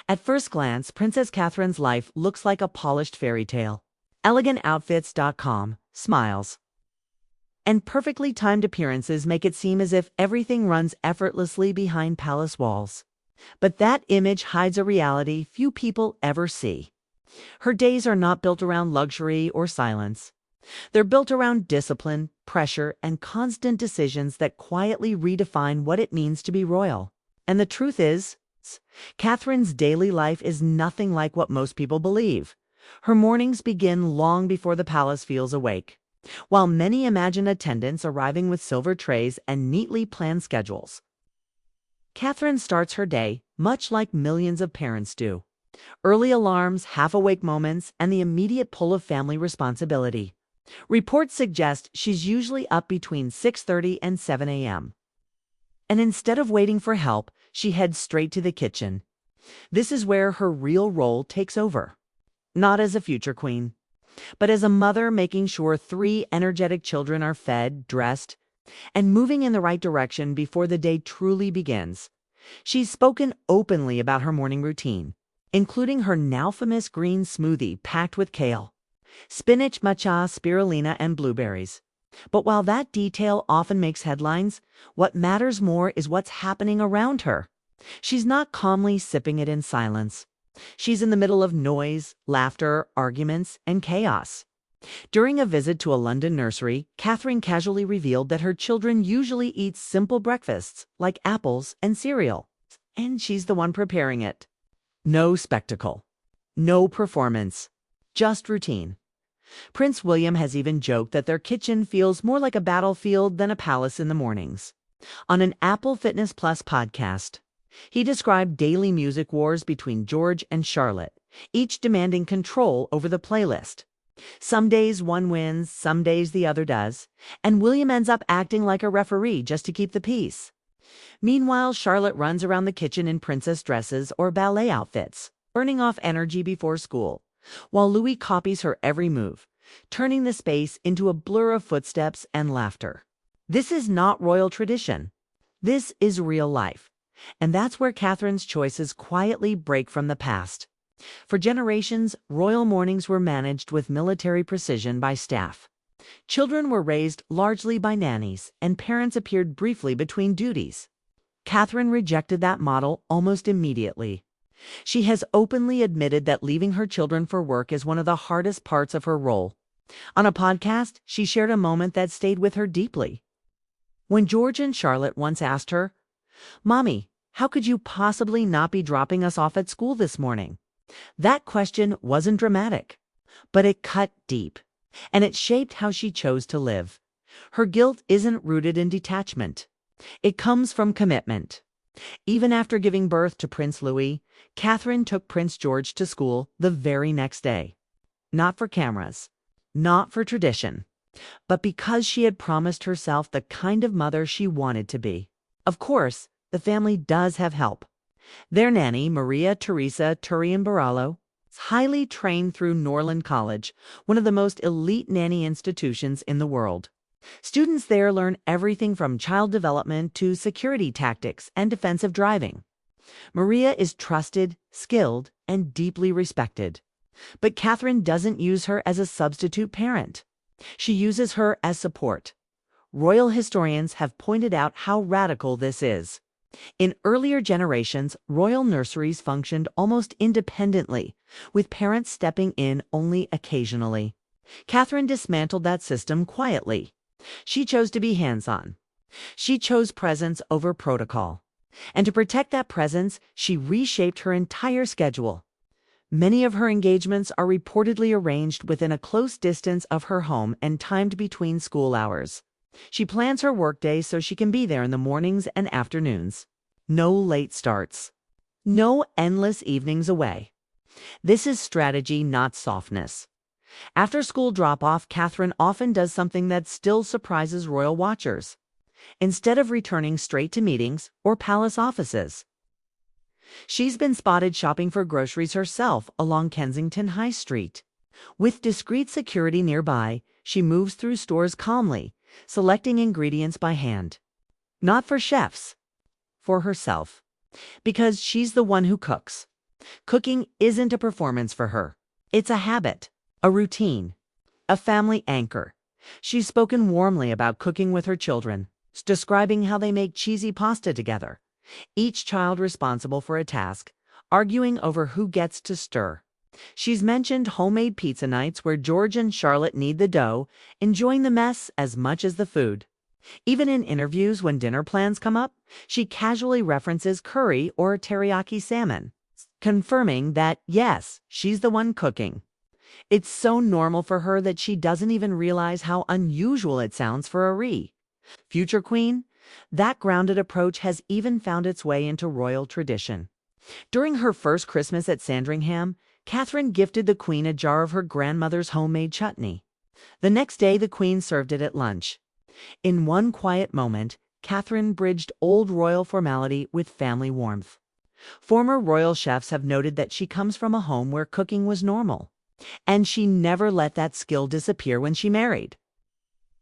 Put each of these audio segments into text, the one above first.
At first glance, Princess Catherine's life looks like a polished fairy tale. ElegantOutfits.com smiles. And perfectly timed appearances make it seem as if everything runs effortlessly behind palace walls. But that image hides a reality few people ever see. Her days are not built around luxury or silence. They're built around discipline, pressure, and constant decisions that quietly redefine what it means to be royal. And the truth is, Catherine's daily life is nothing like what most people believe. Her mornings begin long before the palace feels awake, while many imagine attendants arriving with silver trays and neatly planned schedules. Catherine starts her day much like millions of parents do. Early alarms, half-awake moments, and the immediate pull of family responsibility. Reports suggest she's usually up between 6:30 and 7 a.m. And instead of waiting for help, she heads straight to the kitchen. This is where her real role takes over. Not as a future queen, but as a mother making sure 3 energetic children are fed, dressed, and moving in the right direction before the day truly begins. She's spoken openly about her morning routine, including her now famous green smoothie packed with kale, spinach, matcha, spirulina, and blueberries. But while that detail often makes headlines, what matters more is what's happening around her. She's not calmly sipping it in silence. She's in the middle of noise, laughter, arguments, and chaos. During a visit to a London nursery, Catherine casually revealed that her children usually eat simple breakfasts like apples and cereal, and she's the one preparing it. No spectacle, no performance, just routine. Prince William has even joked that their kitchen feels more like a battlefield than a palace in the mornings. On an Apple Fitness Plus podcast, he described daily music wars between George and Charlotte, each demanding control over the playlist. Some days one wins, some days the other does, and William ends up acting like a referee just to keep the peace. Meanwhile, Charlotte runs around the kitchen in princess dresses or ballet outfits, burning off energy before school, while Louis copies her every move, turning the space into a blur of footsteps and laughter. This is not royal tradition. This is real life. And that's where Catherine's choices quietly break from the past. For generations, royal mornings were managed with military precision by staff. Children were raised largely by nannies, and parents appeared briefly between duties. Catherine rejected that model almost immediately. She has openly admitted that leaving her children for work is one of the hardest parts of her role. On a podcast, she shared a moment that stayed with her deeply. When George and Charlotte once asked her, "Mommy, how could you possibly not be dropping us off at school this morning?" That question wasn't dramatic, but it cut deep, and it shaped how she chose to live. Her guilt isn't rooted in detachment. It comes from commitment. Even after giving birth to Prince Louis, Catherine took Prince George to school the very next day. Not for cameras, not for tradition, but because she had promised herself the kind of mother she wanted to be. Of course, the family does have help. Their nanny, Maria Teresa Turrion-Barallo, is highly trained through Norland College, one of the most elite nanny institutions in the world. Students there learn everything from child development to security tactics and defensive driving. Maria is trusted, skilled, and deeply respected. But Catherine doesn't use her as a substitute parent. She uses her as support. Royal historians have pointed out how radical this is. In earlier generations, royal nurseries functioned almost independently, with parents stepping in only occasionally. Catherine dismantled that system quietly. She chose to be hands-on. She chose presence over protocol. And to protect that presence, she reshaped her entire schedule. Many of her engagements are reportedly arranged within a close distance of her home and timed between school hours. She plans her workday so she can be there in the mornings and afternoons. No late starts. No endless evenings away. This is strategy, not softness. After school drop-off, Catherine often does something that still surprises royal watchers. Instead of returning straight to meetings or palace offices, she's been spotted shopping for groceries herself along Kensington High Street. With discreet security nearby, she moves through stores calmly, selecting ingredients by hand. Not for chefs, for herself. Because she's the one who cooks. Cooking isn't a performance for her. It's a habit, a routine, a family anchor. She's spoken warmly about cooking with her children, describing how they make cheesy pasta together, each child responsible for a task, arguing over who gets to stir. She's mentioned homemade pizza nights where George and Charlotte knead the dough, enjoying the mess as much as the food. Even in interviews when dinner plans come up, she casually references curry or teriyaki salmon, confirming that, yes, she's the one cooking. It's so normal for her that she doesn't even realize how unusual it sounds for a future queen. That grounded approach has even found its way into royal tradition. During her first Christmas at Sandringham, Catherine gifted the queen a jar of her grandmother's homemade chutney. The next day, the queen served it at lunch. In one quiet moment, Catherine bridged old royal formality with family warmth. Former royal chefs have noted that she comes from a home where cooking was normal, and she never let that skill disappear when she married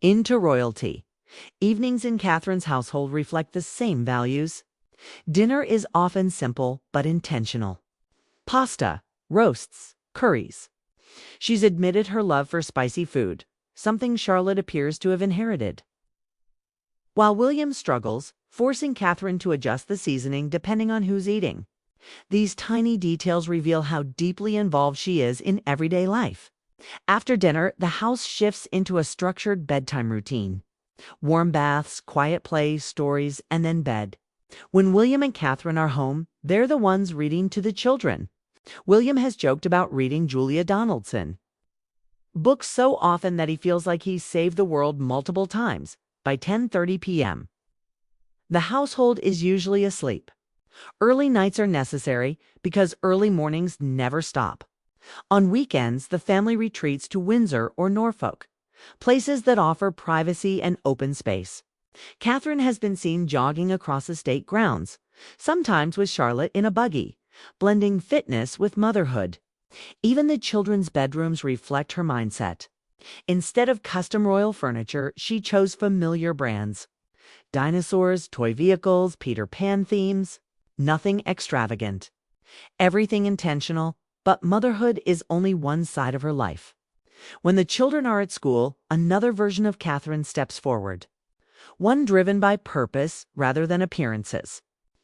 into royalty. Evenings in Catherine's household reflect the same values. Dinner is often simple but intentional. Pasta, roasts, curries. She's admitted her love for spicy food, something Charlotte appears to have inherited. While William struggles, forcing Catherine to adjust the seasoning depending on who's eating. These tiny details reveal how deeply involved she is in everyday life. After dinner, the house shifts into a structured bedtime routine. Warm baths, quiet play, stories, and then bed. When William and Catherine are home, they're the ones reading to the children. William has joked about reading Julia Donaldson books so often that he feels like he's saved the world multiple times. By 10:30 p.m., the household is usually asleep. Early nights are necessary because early mornings never stop. On weekends, the family retreats to Windsor or Norfolk, places that offer privacy and open space. Catherine has been seen jogging across the state grounds, sometimes with Charlotte in a buggy, blending fitness with motherhood. Even the children's bedrooms reflect her mindset. Instead of custom royal furniture, she chose familiar brands. Dinosaurs, toy vehicles, Peter Pan themes. Nothing extravagant. Everything intentional, but motherhood is only one side of her life. When the children are at school, another version of Catherine steps forward. One driven by purpose rather than appearances.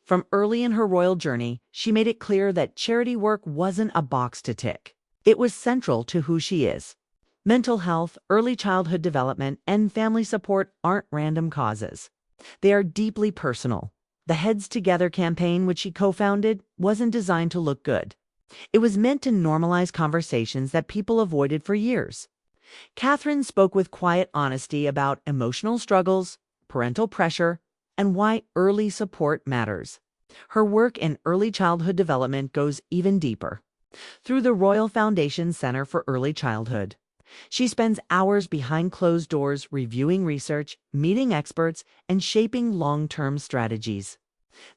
From early in her royal journey, she made it clear that charity work wasn't a box to tick. It was central to who she is. Mental health, early childhood development, and family support aren't random causes. They are deeply personal. The Heads Together campaign, which she co-founded, wasn't designed to look good. It was meant to normalize conversations that people avoided for years. Catherine spoke with quiet honesty about emotional struggles, parental pressure, and why early support matters. Her work in early childhood development goes even deeper. Through the Royal Foundation Center for Early Childhood, she spends hours behind closed doors reviewing research, meeting experts, and shaping long-term strategies.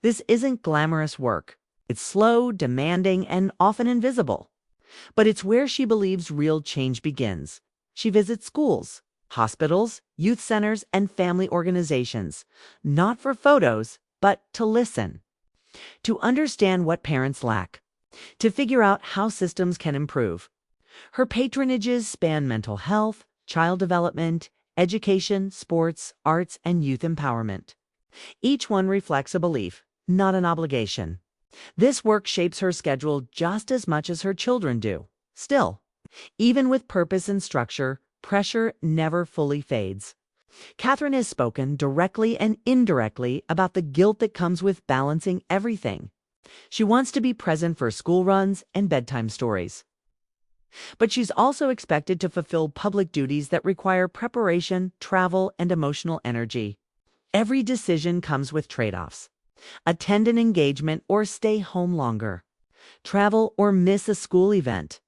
This isn't glamorous work. It's slow, demanding, and often invisible. But it's where she believes real change begins. She visits schools, hospitals, youth centers, and family organizations, not for photos, but to listen, to understand what parents lack, to figure out how systems can improve. Her patronages span mental health, child development, education, sports, arts, and youth empowerment. Each one reflects a belief, not an obligation. This work shapes her schedule just as much as her children do. Still, even with purpose and structure, pressure never fully fades. Catherine has spoken directly and indirectly about the guilt that comes with balancing everything. She wants to be present for school runs and bedtime stories. But she's also expected to fulfill public duties that require preparation, travel, and emotional energy. Every decision comes with trade-offs. Attend an engagement or stay home longer. Travel or miss a school event.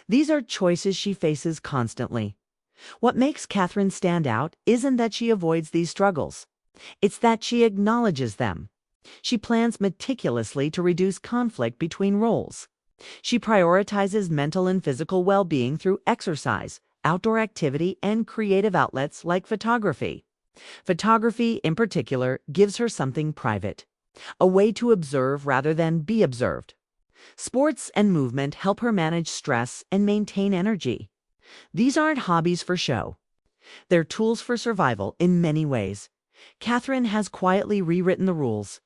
These are choices she faces constantly. What makes Catherine stand out isn't that she avoids these struggles. It's that she acknowledges them. She plans meticulously to reduce conflict between roles. She prioritizes mental and physical well-being through exercise, outdoor activity, and creative outlets like photography. Photography, in particular, gives her something private, a way to observe rather than be observed. Sports and movement help her manage stress and maintain energy. These aren't hobbies for show. They're tools for survival in many ways. Catherine has quietly rewritten the rules.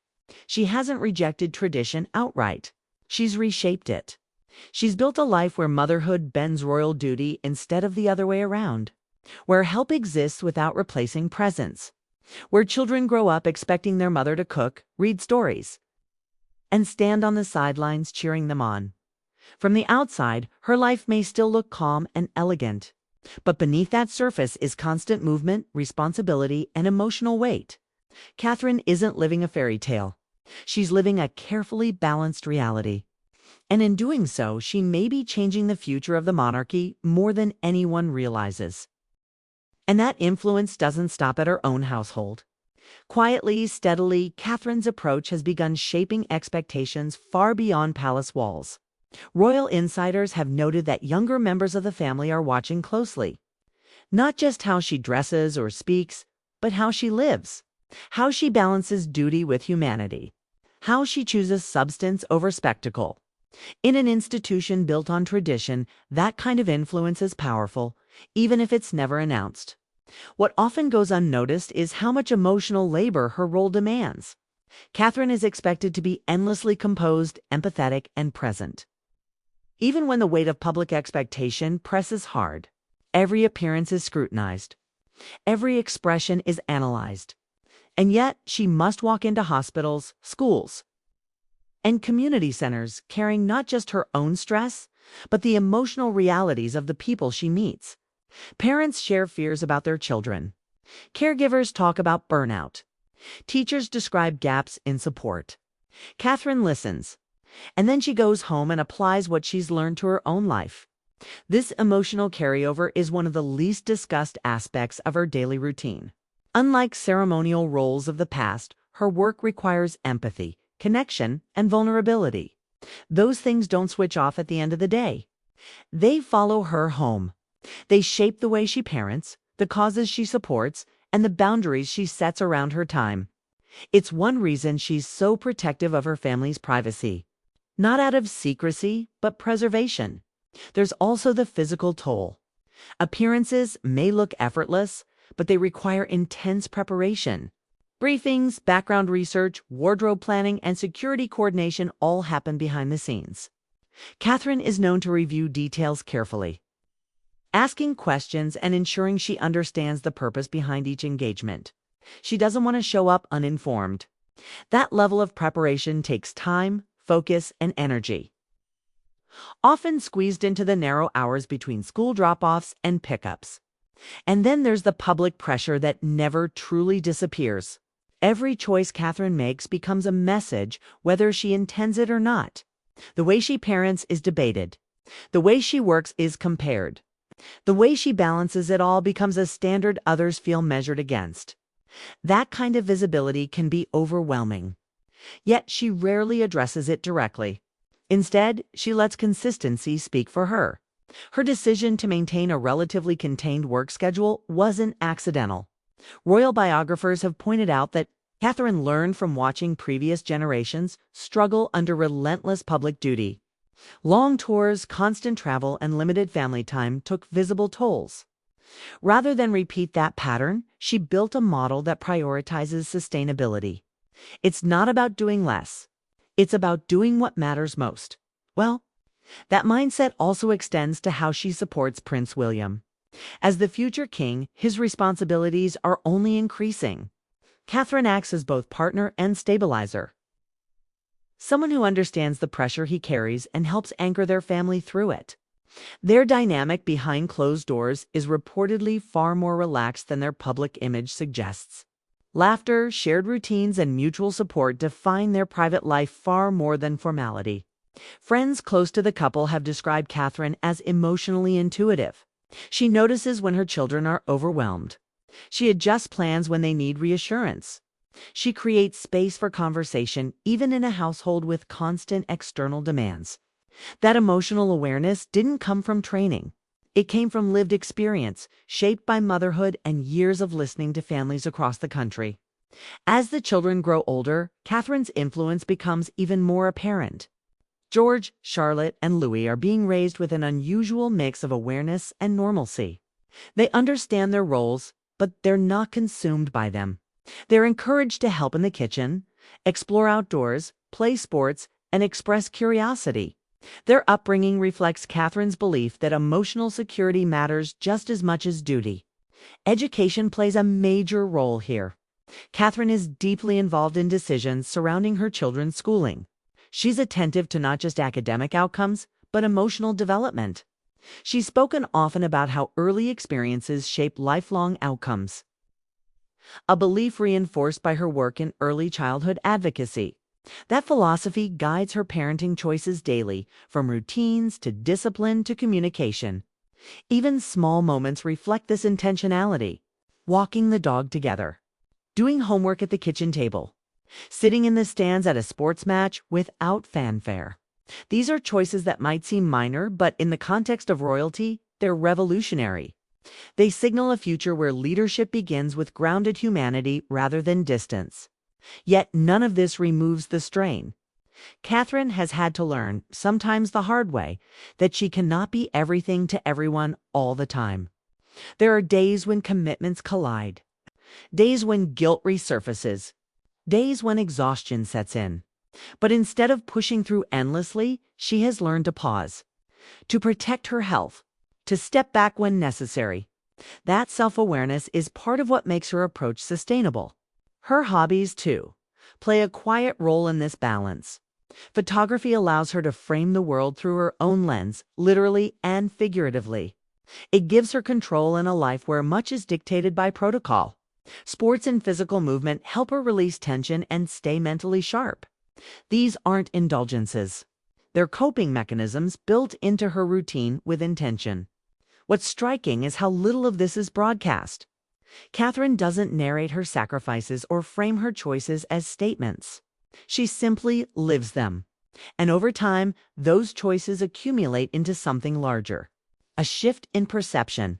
She hasn't rejected tradition outright. She's reshaped it. She's built a life where motherhood bends royal duty instead of the other way around, where help exists without replacing presence, where children grow up expecting their mother to cook, read stories, and stand on the sidelines cheering them on. From the outside, her life may still look calm and elegant, but beneath that surface is constant movement, responsibility, and emotional weight. Catherine isn't living a fairy tale. She's living a carefully balanced reality. And in doing so, she may be changing the future of the monarchy more than anyone realizes. And that influence doesn't stop at her own household. Quietly, steadily, Catherine's approach has begun shaping expectations far beyond palace walls. Royal insiders have noted that younger members of the family are watching closely. Not just how she dresses or speaks, but how she lives, how she balances duty with humanity, how she chooses substance over spectacle. In an institution built on tradition, that kind of influence is powerful, even if it's never announced. What often goes unnoticed is how much emotional labor her role demands. Catherine is expected to be endlessly composed, empathetic, and present. Even when the weight of public expectation presses hard, every appearance is scrutinized. Every expression is analyzed. And yet, she must walk into hospitals, schools, and community centers carrying not just her own stress, but the emotional realities of the people she meets. Parents share fears about their children. Caregivers talk about burnout. Teachers describe gaps in support. Catherine listens, and then she goes home and applies what she's learned to her own life. This emotional carryover is one of the least discussed aspects of her daily routine. Unlike ceremonial roles of the past, her work requires empathy, connection, and vulnerability. Those things don't switch off at the end of the day. They follow her home. They shape the way she parents, the causes she supports, and the boundaries she sets around her time. It's one reason she's so protective of her family's privacy. Not out of secrecy, but preservation. There's also the physical toll. Appearances may look effortless, but they require intense preparation. Briefings, background research, wardrobe planning, and security coordination all happen behind the scenes. Catherine is known to review details carefully, asking questions and ensuring she understands the purpose behind each engagement. She doesn't want to show up uninformed. That level of preparation takes time, focus, and energy, often squeezed into the narrow hours between school drop-offs and pickups. And then there's the public pressure that never truly disappears. Every choice Catherine makes becomes a message, whether she intends it or not. The way she parents is debated. The way she works is compared. The way she balances it all becomes a standard others feel measured against. That kind of visibility can be overwhelming. Yet she rarely addresses it directly. Instead, she lets consistency speak for her. Her decision to maintain a relatively contained work schedule wasn't accidental. Royal biographers have pointed out that Catherine learned from watching previous generations struggle under relentless public duty. Long tours, constant travel, and limited family time took visible tolls. Rather than repeat that pattern, she built a model that prioritizes sustainability. It's not about doing less. It's about doing what matters most. Well, that mindset also extends to how she supports Prince William. As the future king, his responsibilities are only increasing. Catherine acts as both partner and stabilizer, someone who understands the pressure he carries and helps anchor their family through it. Their dynamic behind closed doors is reportedly far more relaxed than their public image suggests. Laughter, shared routines, and mutual support define their private life far more than formality. Friends close to the couple have described Catherine as emotionally intuitive. She notices when her children are overwhelmed. She adjusts plans when they need reassurance. She creates space for conversation even in a household with constant external demands. That emotional awareness didn't come from training. It came from lived experience, shaped by motherhood and years of listening to families across the country. As the children grow older, Catherine's influence becomes even more apparent. George, Charlotte, and Louis are being raised with an unusual mix of awareness and normalcy. They understand their roles, but they're not consumed by them. They're encouraged to help in the kitchen, explore outdoors, play sports, and express curiosity. Their upbringing reflects Catherine's belief that emotional security matters just as much as duty. Education plays a major role here. Catherine is deeply involved in decisions surrounding her children's schooling. She's attentive to not just academic outcomes, but emotional development. She's spoken often about how early experiences shape lifelong outcomes, a belief reinforced by her work in early childhood advocacy. That philosophy guides her parenting choices daily, from routines to discipline to communication. Even small moments reflect this intentionality. Walking the dog together, doing homework at the kitchen table, sitting in the stands at a sports match without fanfare. These are choices that might seem minor, but in the context of royalty, they're revolutionary. They signal a future where leadership begins with grounded humanity rather than distance. Yet none of this removes the strain. Catherine has had to learn, sometimes the hard way, that she cannot be everything to everyone all the time. There are days when commitments collide, days when guilt resurfaces, days when exhaustion sets in. But instead of pushing through endlessly, she has learned to pause, to protect her health, to step back when necessary. That self-awareness is part of what makes her approach sustainable. Her hobbies, too, play a quiet role in this balance. Photography allows her to frame the world through her own lens, literally and figuratively. It gives her control in a life where much is dictated by protocol. Sports and physical movement help her release tension and stay mentally sharp. These aren't indulgences. They're coping mechanisms built into her routine with intention. What's striking is how little of this is broadcast. Catherine doesn't narrate her sacrifices or frame her choices as statements. She simply lives them. And over time, those choices accumulate into something larger. A shift in perception.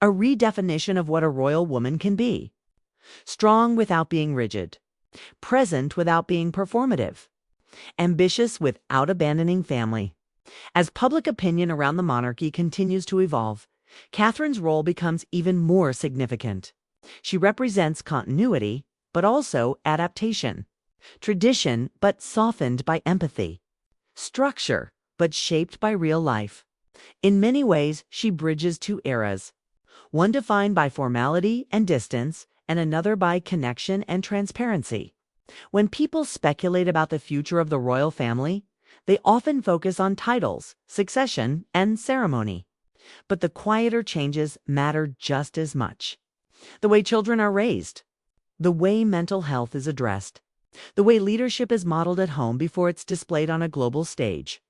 A redefinition of what a royal woman can be. Strong without being rigid. Present without being performative. Ambitious without abandoning family. As public opinion around the monarchy continues to evolve, Catherine's role becomes even more significant. She represents continuity, but also adaptation. Tradition, but softened by empathy. Structure, but shaped by real life. In many ways, she bridges two eras, one defined by formality and distance, and another by connection and transparency. When people speculate about the future of the royal family, they often focus on titles, succession, and ceremony. But the quieter changes matter just as much. The way children are raised, the way mental health is addressed, the way leadership is modeled at home before it's displayed on a global stage.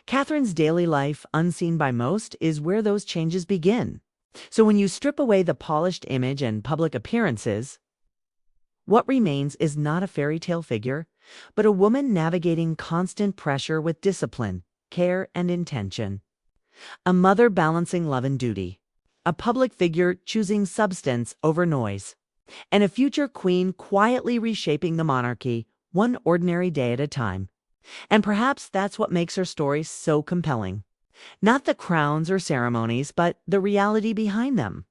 Catherine's daily life, unseen by most, is where those changes begin. So when you strip away the polished image and public appearances, what remains is not a fairy tale figure, but a woman navigating constant pressure with discipline, care, and intention. A mother balancing love and duty. A public figure choosing substance over noise. And a future queen quietly reshaping the monarchy, one ordinary day at a time. And perhaps that's what makes her story so compelling. Not the crowns or ceremonies, but the reality behind them.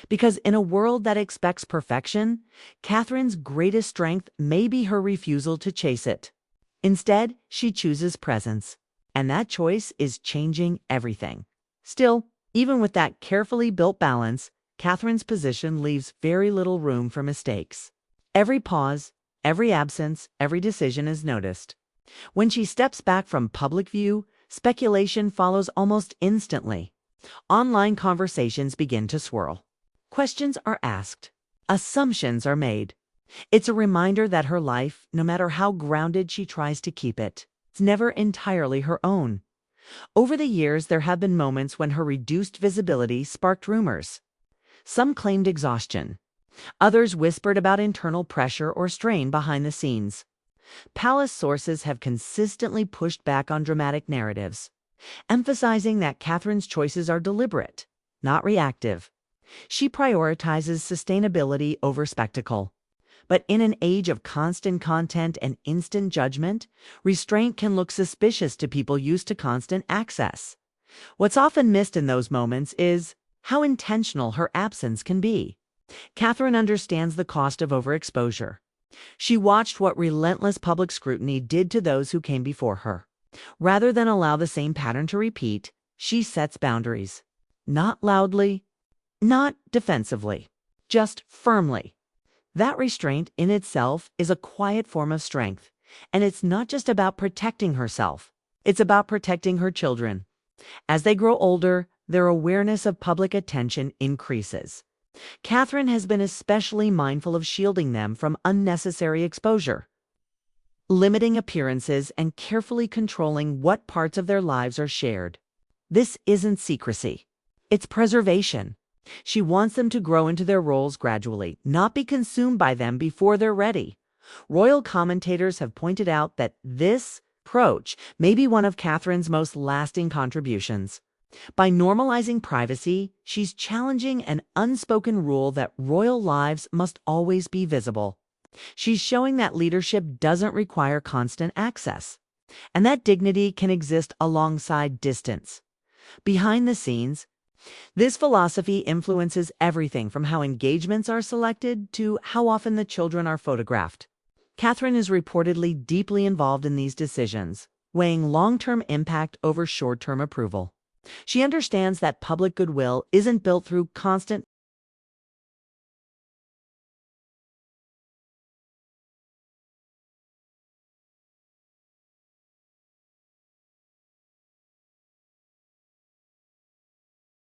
Because in a world that expects perfection, Catherine's greatest strength may be her refusal to chase it. Instead, she chooses presence. And that choice is changing everything. Still, even with that carefully built balance, Catherine's position leaves very little room for mistakes. Every pause, every absence, every decision is noticed. When she steps back from public view, speculation follows almost instantly. Online conversations begin to swirl. Questions are asked. Assumptions are made. It's a reminder that her life, no matter how grounded she tries to keep it, is never entirely her own. Over the years, there have been moments when her reduced visibility sparked rumors. Some claimed exhaustion. Others whispered about internal pressure or strain behind the scenes. Palace sources have consistently pushed back on dramatic narratives, emphasizing that Catherine's choices are deliberate, not reactive. She prioritizes sustainability over spectacle. But in an age of constant content and instant judgment, restraint can look suspicious to people used to constant access. What's often missed in those moments is how intentional her absence can be. Catherine understands the cost of overexposure. She watched what relentless public scrutiny did to those who came before her. Rather than allow the same pattern to repeat, she sets boundaries. Not loudly, not defensively, just firmly. That restraint in itself is a quiet form of strength, and it's not just about protecting herself. It's about protecting her children. As they grow older, their awareness of public attention increases. Catherine has been especially mindful of shielding them from unnecessary exposure, limiting appearances and carefully controlling what parts of their lives are shared. This isn't secrecy. It's preservation. She wants them to grow into their roles gradually, not be consumed by them before they're ready. Royal commentators have pointed out that this approach may be one of Catherine's most lasting contributions. By normalizing privacy, she's challenging an unspoken rule that royal lives must always be visible. She's showing that leadership doesn't require constant access, and that dignity can exist alongside distance. Behind the scenes, this philosophy influences everything from how engagements are selected to how often the children are photographed. Catherine is reportedly deeply involved in these decisions, weighing long-term impact over short-term approval. She understands that public goodwill isn't built through constant